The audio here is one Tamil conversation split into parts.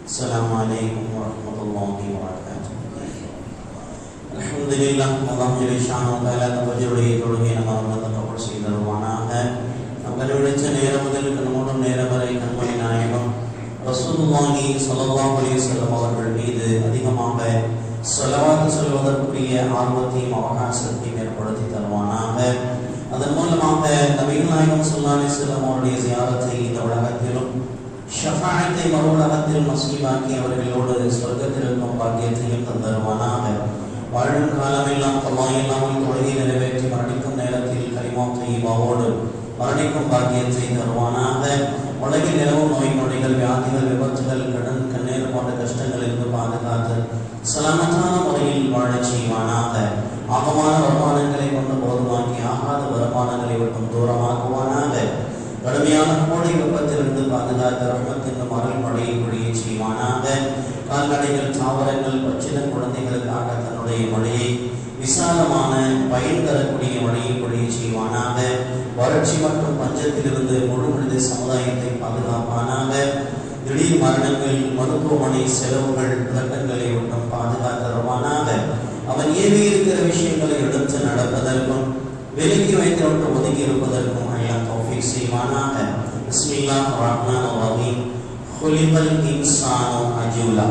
السلام عليكم ورحمة الله وبركاته. الحمد لله. الله جل شانه تعالى தவஜுடைய தொழுகை நம்ம கபூல் செய்தருவானாக. நம் கண்டுபிடிச்ச நேரம் முதல் நம்மோடும் நேரம் வரை கண்மணி நாயகம் ரசூலுல்லாஹி ஸல்லல்லாஹு அலைஹி வஸல்லம் அவர்கள் மீது அதிகமாக ஸலவாத் சொல்வதற்குரிய ஆர்வத்தையும் அவகாசத்தையும் ஏற்படுத்தி தருவானாக. அதன் மூலமாக நபிகள் நாயகம் ஸல்லல்லாஹு அலைஹி வஸல்லம் அவருடைய ஜியாரத்தை இந்த உலகத்திலும் ஷஃபாஅத்தை மறு உலகத்தில் நசீபாக்கி அவர்களோடு சொர்க்கத்தில் இருக்கும் பாக்கியத்தையும் தந்தருவானாக. வாழும் காலமெல்லாம் கல்லாயில்லாமல் தொழுகை நிறைவேற்றி மரணிக்கும் நேரத்தில் கலிமா தய்யிபாவோடு மரணிக்கும் பாக்கியத்தை தருவானாக. உலகில் நிலவும் நோய் நொடிகள் வியாதிகள் விபத்துகள் கடன் கண்ணீர் போன்ற கஷ்டங்களிலிருந்து பாதுகாத்து சலாமத்தான முறையில் வாழச் செய்வானாக. ஆகமான வருமானங்களை கொண்டு போதுமாக்கி ஆகாத வருமானங்களை விட்டும் தூரமாக்குவானாக. கடுமையான கோடை வெப்பத்திலிருந்து பாதுகாத்த ரஹ்மத்தின் அருள் மழையை பொழிய செய்வானாக. கால்நடைகள் தாவரங்கள் பச்சில குழந்தைகளுக்காக தன்னுடைய மழையை விசாலமான பயன் தரக்கூடிய மழையை பொழிய செய்வானாக. வறட்சி மற்றும் பஞ்சத்திலிருந்து முழு மனித சமுதாயத்தை பாதுகாப்பானாக. திடீர் மரணங்கள் மருத்துவமனை செலவுகள் விளக்கங்களை விட்டும் பாதுகாத்தருவானாக. அவன் ஏவி இருக்கிற விஷயங்களை எடுத்து நடப்பதற்கும் விலக்கி வைத்து ஒதுக்கி இருப்பதற்கும் அல்லாஹ் தௌஃபீக் செய்வானாக. பிஸ்மில்லாஹிர் ரஹ்மானிர் ரஹீம். குலிகல் இன்சானு அஜூலா.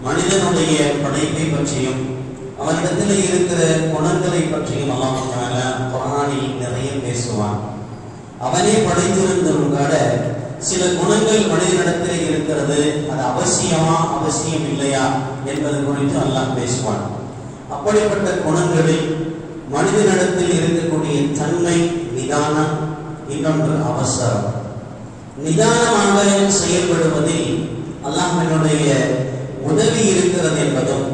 மனிதனுடைய படைப்பை பற்றியும் அவனிடத்தில் இருக்கிற குணங்களை பற்றியும் அல்லாஹ் தஆலா குர்ஆனில் நிறைய பேசுவான். அவனே படைத்திருந்தும் கூட சில குணங்கள் மனிதனிடத்தில் இருக்கிறது, அது அவசியமா அவசியம் இல்லையா என்பது குறித்து அல்லாஹ் பேசுவான். அப்படிப்பட்ட குணங்களில் மனிதனிடத்தில் இருக்கக்கூடிய தன்மை நிதானம், இன்னொன்று அவசரம். நிதானமாக செயல்படுவதில் அல்லாஹ்வினுடைய உதவி இருக்கிறது என்பதும்,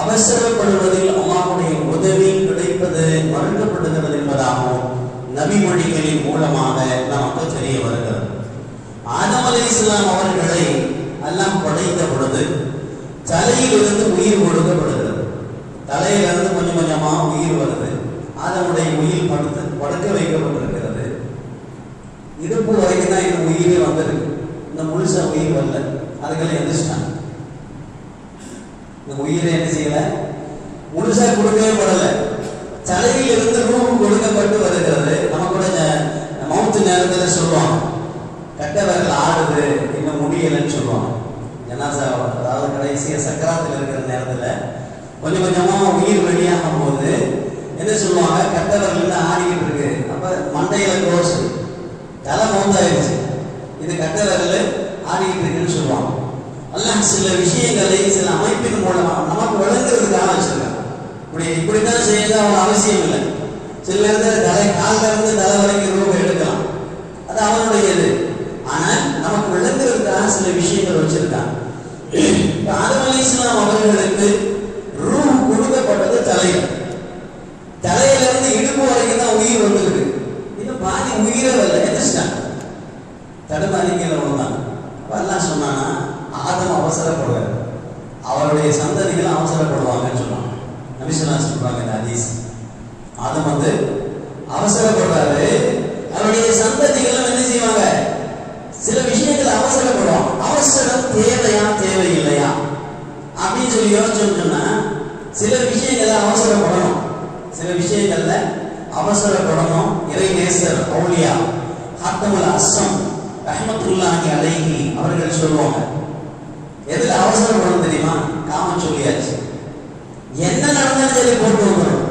அவசரப்படுவதில் அல்லாஹ்வுடைய உதவி கிடைப்பது மறுக்கப்படுகிறது என்பதாகவும் நபிமொழிகளின் மூலமாக நமக்கு தெரிய வருகிறது. ஆதம் அலைஹிஸ்ஸலாம் அவர்களை அல்லாஹ் படைத்த பொழுது தலையிலிருந்து உயிர் கொடுக்கப்படுகிறது. தலையிலிருந்து கொஞ்சம் கொஞ்சமா உயிர் வருது. ஆதமுடைய உயிர் படுக்க வைக்கப்பட்டிருக்கிறது. இடுப்பு வரைக்கும் தான் இந்த உயிரே வந்திருக்கு. இந்த முழுசா உயிர் வரல. அதுக்கெல்லாம் எந்திரிச்சிட்டாங்க. இந்த உயிரை என்ன செய்யல, முழுசா கொடுக்கவே படல. தலையில் இருந்து ரூஹ் கொடுக்கப்பட்டு வருகிறது. நம்ம கூட மௌத்து நேரத்தில் சொல்லுவாங்க, கட்டவர்கள் ஆடுது, இன்னும் முடியலைன்னு சொல்லுவாங்க. ஜனாஸா, அதாவது கடைசியா சக்கராத்தில் இருக்கிற நேரத்தில் கொஞ்சம் கொஞ்சமா உயிர் வெளியாகும் போது என்ன சொல்லுவாங்க, கட்டவர்கள் ஆடிக்கிட்டு இருக்கு. அப்ப மண்டையில கோர்ஸ் தலை மௌத்தாயிருச்சு, இது கட்டவர்கள் ஆடிக்கிட்டு இருக்குன்னு சொல்லுவாங்க. அல்லாஹ் சில விஷயங்களை சில அமைப்பின் மூலமா நமக்கு விளங்குறதுக்காக வச்சிருக்காங்க. இப்படித்தான் செய்யறது அவன் அவசியம் இல்லை. சில நேரத்தில் தலை காலில் இருந்து தலை வரைக்கும் ரூபா எடுக்கலாம், அது அவனுடையது. ஆனால் நமக்கு விளங்குறதுக்காக சில விஷயங்கள் வச்சிருக்காங்க. ஆதம் அலைஹிஸ்ஸலாம் அவர்களுக்கு ரூஹ் கொடுக்கப்பட்டது தலையில. தலையில இருந்து இடுப்பு வரைக்கும் தான் உயிர் வந்திருக்கு. இன்னும் பாதி உயிரே வரல, எந்திரிச்சிட்டாங்க. தடுமாறிக்கல ஒண்ணுதான். அல்லாஹ் சொன்னானா, ஆதம் அவசரப்படுவார், அவருடைய சந்ததிகள் அவசரப்படுவாங்கன்னு சொன்னாங்க. நபி ஸல்லல்லாஹு அலைஹி சொல்றாங்க இந்த ஹதீஸ். ஆதம் அவசரப்படுறாரு, அவருடைய சந்ததிகளும் என்ன செய்வாங்க, சில விஷயங்கள் அவசரப்படுவாங்க. அவசரம் தேவையா தேவையில்லையா அப்படின்னு சொல்லி யோசிச்சோம்னா, சில விஷயங்கள்ல அவசரப்படணும், சில விஷயங்கள்ல அவசரப்படணும். இறை நேசர் அவுலியா ஹாத்தமுல் அஸ்ஸம் ரஹ்மத்துல்லாஹி அலைஹி அவர்கள் சொல்லுவாங்க, எதுல அவசரப்படணும் தெரியுமா? காம சொல்லியாச்சு, என்ன நடந்தாலும் சரி போட்டு வந்துடும்.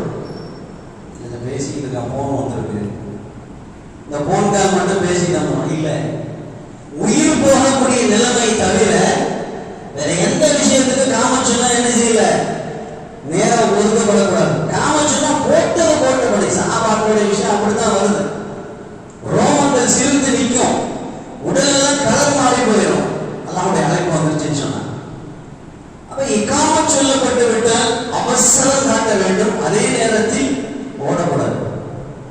பேசிக்கிட்டு இருக்க போன் வந்திருக்கு, இந்த போன்கால் மட்டும் பேசிட்டோம் இல்ல, உயிர் போகக்கூடிய நிலைமை தவிர வேற எந்த விஷயத்துக்கு காமச்சுன்னா என்ன செய்யல, நேரம் ஒதுக்கப்படக்கூடாது. காமச்சுன்னா போட்டது போட்டபடி. சாபாக்களுடைய விஷயம் அப்படித்தான் வருது. ரோமங்கள் சிரித்து நிற்கும், உடல் எல்லாம் கலர் மாறி போயிடும். அல்லாஹ்வுடைய அழைப்பு வந்துருச்சுன்னு சொன்னா, அப்ப இகாமத் சொல்லப்பட்டு விட்டால் அவசரம் காட்ட வேண்டும், அதே நேரத்தில் ஓடக்கூடாது.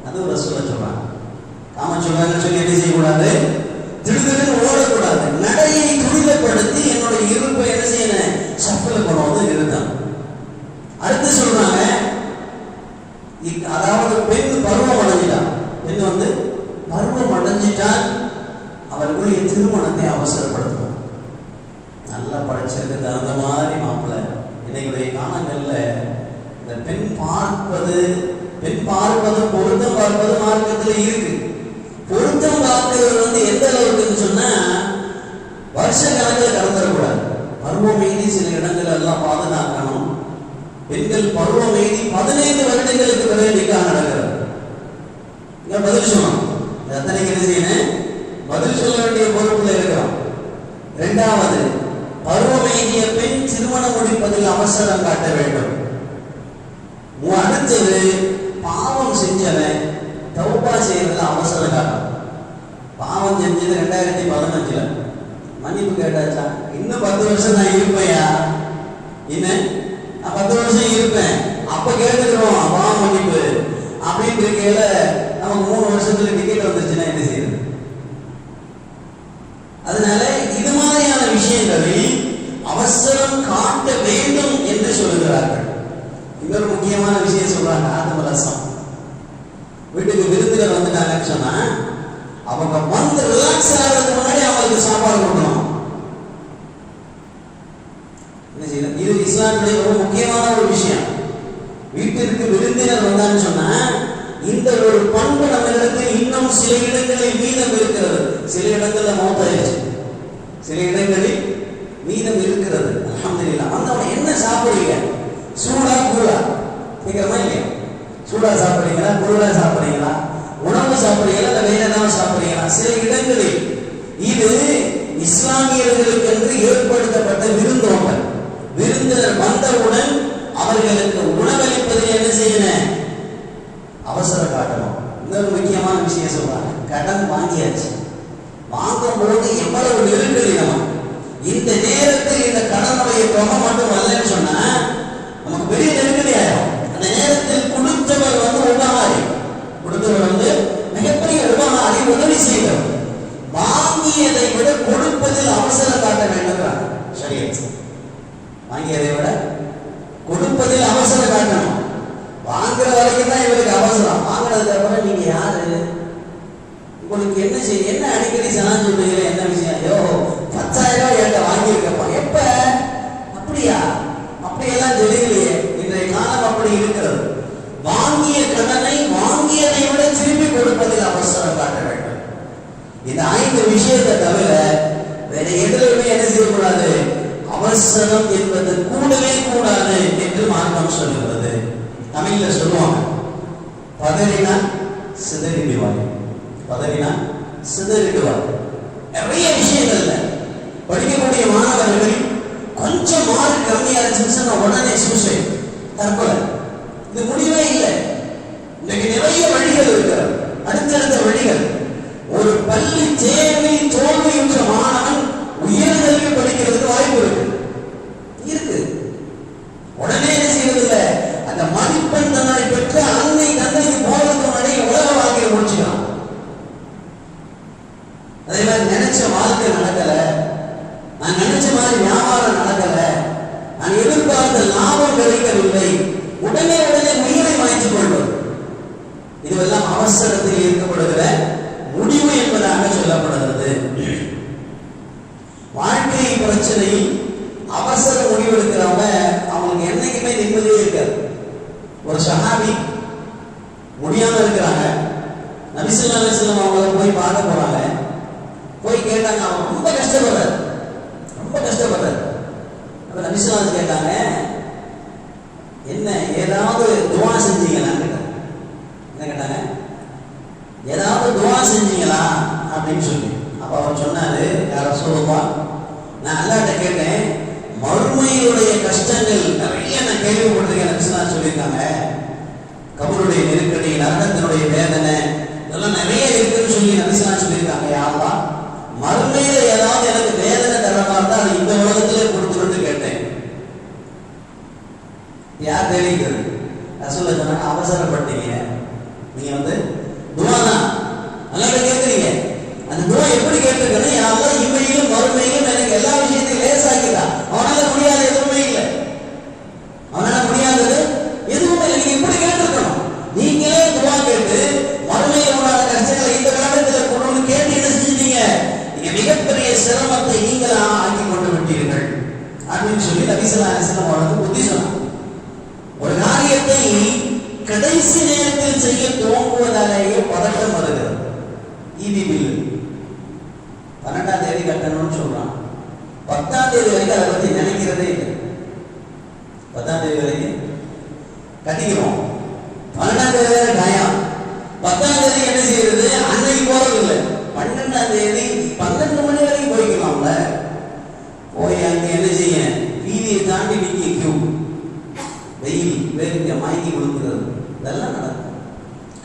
அது ரசூலுல்லாஹ் சொல்றாங்க. காமத் சொன்னாங்கன்னு சொல்லி என்ன செய்யக்கூடாது, திடுதிடுன்னு ஓடக்கூடாது. நடையை துரிதப்படுத்தி என்னுடைய இருப்பை என்ன செய்யணும், சஃப்ல கொண்டு வந்து நிறுத்தம். அடுத்து சொல்றாங்க, அதாவது பெண் பருவம் அடைஞ்சிட்டா, பெண் பருவம் அடைஞ்சிட்டால் அவர்களுக்குரிய திருமணத்தை அவசரப்படுத்துவோம். நல்லா படிச்சிருக்கு தகுந்த மாதிரி மாப்பிள்ளை. இன்னைக்குடைய காலங்கள்ல இந்த பெண் பார்ப்பது பொருத்தம் பார்ப்பது மார்க்கத்துல இருக்கு. பொருத்தம் பார்க்கிறது எந்த அளவுக்குன்னு சொன்னா வருஷ கணக்கில் கடந்துடக்கூடாது. பருவம் மீதி சில இடங்கள் எல்லாம் பாதுகாக்கணும். பெண்கள் பருவம் மீதி 15 வருடங்களுக்கு பிறகு நிக்காஹ் நடக்கிறது. பதில் சொல்லணும். எத்தனைக்கு என்ன செய்யணும்? பதில் சொல்ல வேண்டிய பொறுப்புல இருக்கிறோம். இரண்டாவது, பருவம் எய்திய பெண் திருமணம் முடிப்பதில் அவசரம் காட்ட வேண்டும். அடுத்தது, பாவம் செஞ்சவன் தௌபா செய்யறதுல அவசரம் காட்டணும். பாவம் செஞ்சது 2015 மன்னிப்பு கேட்டாச்சா? இன்னும் 10 வருஷம் நான் இருப்பேயா? இன்னும் 10 வருஷம் இருப்பேன். அப்ப கேட்டுக்கிறோம் பாவம் மன்னிப்பு அப்படின்னு இருக்கையில நமக்கு 3 வருஷத்துல டிக்கெட் வந்துருச்சுன்னா என்ன செய்யுது? அதனால இது மாதிரியான விஷயங்களில் அவசரம் காட்ட வேண்டும் என்று சொல்லுகிறார்கள். இன்னொரு முக்கியமான விஷயம் சொல்றாங்க, ஆத்மரசம். வீட்டுக்கு விருந்தினர் வந்துட்டாங்கன்னு சொன்னா அவங்க வந்து ரிலாக்ஸ் ஆகிறதுக்கு முன்னாடி அவங்களுக்கு சாப்பாடு கொடுக்கணும். இது இஸ்லாமுடைய ஒரு முக்கியமான ஒரு விஷயம். வீட்டிற்கு விருந்தினர் வந்தான்னு சொன்னா இந்த ஒரு பண்பு நம்மிடத்தில் இன்னும் சில இடங்களில் மீதம் இருக்கிறது. சில இடங்கள்ல மௌத்தாயிருச்சு, சில இடங்களில் மீதம் இருக்கிறது. அல்ஹம்துலில்லாஹ். வந்தவங்க என்ன சாப்பிடுறீங்க? சூடா கூழா கேட்கிறமா இல்லையா? சூடா சாப்பிடுறீங்களா, கூழா சாப்பிடுறீங்களா, உணவு சாப்பிடுறீங்களா, வேற ஏதாவது சாப்பிடுறீங்களா? சில இடங்களில் இது இஸ்லாமியர்களுக்கு என்று ஏற்படுத்தப்பட்ட விருந்தோம்பல். விருந்தினர் வந்தவுடன் அவர்களுக்கு உணவளிப்பதில் என்ன செய்யணும்? அவசரம் காட்டணும். இன்னொரு முக்கியமான விஷயம் சொல்றாங்க, கடன் வாங்கியாச்சு. வாங்கும் போது எவ்வளவு நெருக்கடி நம்ம. இந்த நேரத்தில் இந்த கடனுடைய தொகை மட்டும் வரலன்னு சொன்னா நமக்கு பெரிய நெருக்கடி ஆயிடும். அந்த நேரத்தில் கொடுத்தவர் உபகாரி, கொடுத்தவர் மிகப்பெரிய உபகாரி, உதவி செய்தவர். வாங்கியதை விட கொடுப்பதில் அவசரம் காட்ட வேண்டும். ஷரியத் வாங்கியதை விட கொடுப்பதில் அவசரம் காட்டணும். வாங்குற வரைக்கும் தான் இவருக்கு அவசரம். வாங்கினதுக்கு அப்புறம் நீங்க யாரு, உங்களுக்கு என்ன செய்ய, என்ன அடிக்கடி சலாம் சொல்றீங்களே, என்ன விஷயம்? ஐயோ 10,000 ரூபாய் என்கிட்ட வாங்கியிருக்கப்பா. எப்ப? அப்படியா? அப்படியெல்லாம் தெரியலையே. இன்றைய காலம் அப்படி இருக்கிறது. வாங்கிய கடனை வாங்கியதை விட திருப்பி கொடுப்பதில் அவசரம் காட்ட வேண்டும். இந்த 5 விஷயத்தை தவிர வேற எதுலையுமே என்ன செய்யக்கூடாது? அவசரம் என்பது கூடவே கூடாது என்று மார்க்கம் சொல்லுகிறது. தமிழ்ல சொல்லுவாங்க, பதறினா சிதறிடுவாய், பதறினா சிதறிடுவாய். நிறைய விஷயங்கள்ல படிக்கக்கூடிய மாணவர்கள் கொஞ்சம் மார்க் கம்மியா இருந்துச்சுன்னா உடனே சூசைட், தற்கொலை. இது முடிவே இல்லை. இன்னைக்கு நிறைய வழிகள் இருக்கிறது, அடுத்தடுத்த வழிகள். ஒரு பள்ளி தேர்வில் தோல்வியுற்ற மாணவன் உயர்கல்வி படிக்கிறதுக்கு வாய்ப்பு இருக்கு. உடனே என்ன செய்வதில்லை, அந்த மதிப்பெண் தன்னை பெற்ற அன்னை தந்தைக்கு போறதுக்கு முன்னாடி உலக வாழ்க்கையை முடிச்சுக்கலாம். அதே மாதிரி நினைச்ச வாழ்க்கை நடக்கல, நான் நினைச்ச மாதிரி வியாபாரம் நடக்கல, நான் எதிர்பார்த்த லாபம் கிடைக்கவில்லை, உடனே உயிரை மாய்த்து கொள்வது, இதுவெல்லாம் அவசரத்தில் இருக்கப்படுகிற முடிவு என்பதாக சொல்லப்படுகிறது. வாழ்க்கை பிரச்சனையில் அவசர முடிவெடுக்கிறவங்க அவங்களுக்கு என்னைக்குமே நிம்மதியே இருக்காது. ஒரு சஹாபி முடியாம இருக்கிறாங்க, நபி ஸல்லல்லாஹு அலைஹி வஸல்லம் அவங்கள போய் பார்க்க போறாங்க. போய் கேட்டாங்க, அவன் ரொம்ப கஷ்டப்படுறாரு, ரொம்ப கஷ்டப்படுறாரு. அப்ப நபி ஸல்லல்லாஹு அலைஹி வஸல்லம் கேட்டாங்க, என்ன ஏதாவது துஆ செஞ்சீங்களான்னு கேட்டாங்க. என்ன கேட்டாங்க? ஏதாவது துஆ செஞ்சீங்களா அப்படின்னு சொல்லி. அப்ப அவர் சொன்னாரு, யா ரசூலுல்லாஹ், நான் அல்லாஹ்ட்ட கேட்டேன், மறுமையுடைய கஷ்டங்கள் நிறைய நான் கேள்விப்பட்டிருக்கேன் சொல்லியிருக்காங்க. கபருடைய நெருக்கடி, நரகத்தினுடைய வேதனை இதெல்லாம் நிறைய இருக்குன்னு சொல்லி நபிசனா சொல்லியிருக்காங்க. யா அல்லாஹ், மறுமையில ஏதாவது எனக்கு வேதனை தரமா இருந்தா அது இந்த உலகத்திலே கொடுத்துட்டு கேட்டேன். யார் தெரிவிக்கிறது? ரசூலுல்லாஹ் சொன்னாங்க, அவசரப்பட்டீங்க. நீங்க துஆ தான் நல்லா கேட்கிறீங்க. அந்த துஆ எப்படி கேட்டிருக்கணும்? யா அல்லாஹ், இம்மையிலும் மறுமையிலும் எனக்கு எல்லா விஷயத்தையும் லேசாக்கிடா. அவனால முடியாத எதுவுமே இல்லை, அவனால முடியாதது எதுவுமே இல்லை. நீங்க இப்படி கேட்டிருக்கணும். நீங்களே துஆ கேட்டு மறுமையில் உண்டான கஷ்டங்களை இந்த காலத்துல கொண்டு கேட்டு என்ன செஞ்சீங்க? நீங்க சிரமத்தை நீங்களா ஆக்கி கொண்டு விட்டீர்கள் அப்படின்னு சொல்லி நபி ஸல்லல்லாஹு அலைஹி வஸல்லம் அவர்களுக்கு புத்தி சொன்னார். ஒரு காரியத்தை கடைசி நேரத்தில் செய்ய துவங்குவதாலேயே பதட்டம் வருகிறது. ஈபி பில் 12ஆம் தேதி கட்டணும்னு சொல்றான். 10ஆம் தேதி வரைக்கும் அதை பத்தி நினைக்கிறதே இல்லை. 10ஆம் தேதி வரைக்கும் கட்டிக்கிறோம். 12ஆம் தேதி வரை காயம். 10ஆம் தேதி என்ன செய்யறது? அன்னைக்கு போறது இல்லை. 12ஆம் தேதி 12 மணி வரைக்கும் போய்க்கலாம்ல. போய் அங்க என்ன செய்ய? வீதியை தாண்டி நிக்க கியூ. வெயில் வேர்க்க மயங்கி விழுகிறது. இதெல்லாம் நடக்கும்.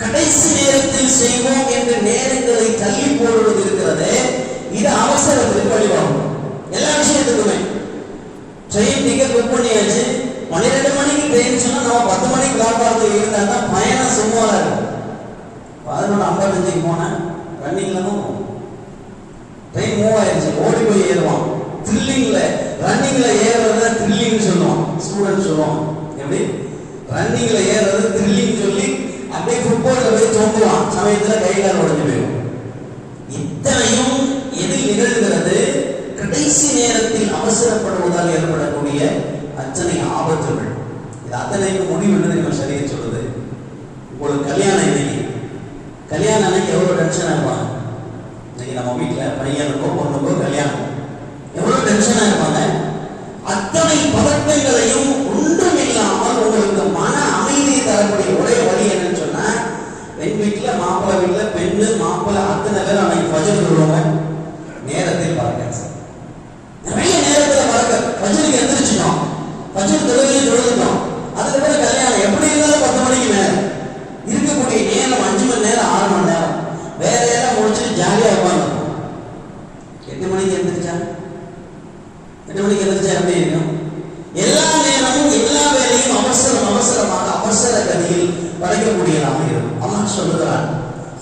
கடைசி நேரத்தில் செய்வோம் என்ற நேரங்களை தள்ளி போடுவது இருக்கிறது. இது அவசரத்துக்கு வழிவாகும். எல்லா விஷயத்துக்குமே ட்ரெயின் டிக்கெட் புக் பண்ணியாச்சு. 12 மணிக்கு ட்ரெயின் சொன்னா நம்ம 10 மணிக்கு பிளாட்ஃபார்ம்ல இருந்தா தான் பயணம் சும்மாவா இருக்கும். 11:55க்கு போனா ரன்னிங்ல தான் போகும். ட்ரெயின் மூவ் ஆயிடுச்சு. ஓடி போய் ஏறுவான். த்ரில்லிங்ல ரன்னிங்ல ஏறுறத த்ரில்லிங் சொல்லுவான். ஸ்டூடெண்ட் சொல்லுவான். எப்படி ரன்னிங்ல ஏறுறது த்ரில்லிங் சொல்லி அப்படியே ஃபுட்பால்ல போய் தோங்குவான். சமயத்துல கைகால் உடைஞ்சு போயிடும். இத்தனையும் எதில் நிகழ்கிறது? கடைசி நேரத்தில் அவசரப்படுவதால் ஏற்படக்கூடிய அத்தனை ஆபத்துகள். இது அத்தனைக்கு முடிவு என்று நம்ம சரியா சொல்லுது. உங்களுக்கு கல்யாணம் இன்னைக்கு, கல்யாணம் அன்னைக்கு எவ்வளவு டென்ஷனா இருப்பாங்க. இன்னைக்கு நம்ம வீட்டுல பையனுக்கோ பொண்ணுக்கோ கல்யாணம், எவ்வளவு டென்ஷனா இருப்பாங்க. அத்தனை பதட்டங்களையும் ஒன்றும் இல்லாமல் உங்களுக்கு மன அமைதியை தரக்கூடிய ஒரே வழி என்னன்னு சொன்னா, பெண் வீட்டுல மாப்பிள்ளை வீட்டுல பெண்ணு மாப்பிள்ளை அத்தனை பேர் அன்னைக்கு ஃபஜ்ர் சொல்லுவாங்க. நேரத்தில் பறக்க, நிறைய நேரத்தில் பறக்க. ஃபஜ்ருக்கு எந்திரிச்சிட்டோம், ஃபஜ்ர் தொழுகையும் தொழுதுட்டோம். அதுக்கப்புறம் கல்யாணம் எப்படி இருந்தாலும் 10 மணிக்கு மேல இருக்கக்கூடிய நேரம் 5 மணி நேரம் 6 மணி நேரம் வேலையெல்லாம் முடிச்சுட்டு ஜாலியா உட்காந்துருக்கோம். 8 மணிக்கு எந்திரிச்சா 8 மணிக்கு எந்திரிச்சா எப்படி இருக்கும்? எல்லா நேரமும் எல்லா வேலையும் அவசரமாக அவசர கதியில் படைக்கக்கூடியதாக இருக்கும். அல்லாஹ் சொல்லுகிறான்,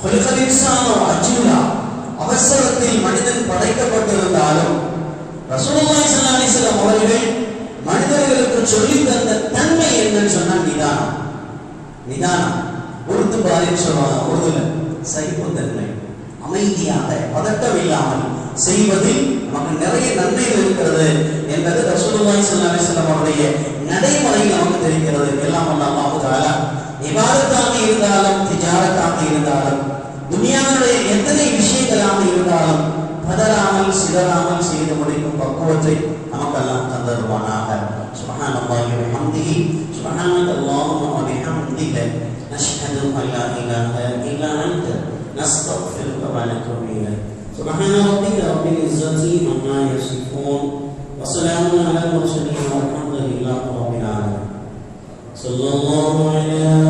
"ஹுலிகல் இன்சானு அஜூலா." அவசரத்தில் மனிதன் படைக்கப்பட்டிருந்தாலும் ரசூலுல்லாஹி ஸல்லல்லாஹு அலைஹி வஸல்லம் அவர்கள் மனிதர்களுக்கு சொல்லி தந்த தன்மை என்னன்னு சொன்னா நிதானம். நிதானம் உருது பாரின்னு சொல்லுவாங்க. உருதுல சகிப்புத்தன்மை, அமைதியாக பதட்டம் இல்லாமல் செய்வதில் நமக்கு நிறைய நன்மைகள் இருக்கிறது என்பது ரசூலுல்லாஹி ஸல்லல்லாஹு அலைஹி வஸல்லம் அவருடைய நடைமுறையில் நமக்கு தெரிகிறது. எல்லாம் அல்லாஹ் தஆலா இபாதத்தாக இருந்தாலும் திஜாரத்தாக இருந்தாலும் துனியாவுடைய எத்தனை விஷயங்களாக இருந்தாலும் பதறாமல் சிதறாமல் செய்து முடிக்கும் பக்குவத்தை நமக்கெல்லாம் தந்தருவானாக. சுப்ஹானல்லாஹி வ பிஹம்திஹி சுப்ஹானல்லாஹி வ பிஹம்திஹி நஷ்ஹது அல்லா இலாஹ இல்லா அன்த நஸ்தக்ஃபிருக வ நதுபு இலைக். சுப்ஹான ரப்பிக ரப்பில் இஸ்ஸதி அம்மா யசிஃபூன் வ ஸலாமுன் அலல் முர்ஸலீன் வல்ஹம்துலில்லாஹி ரப்பில் ஆலமீன். ஸல்லல்லாஹு அலைஹி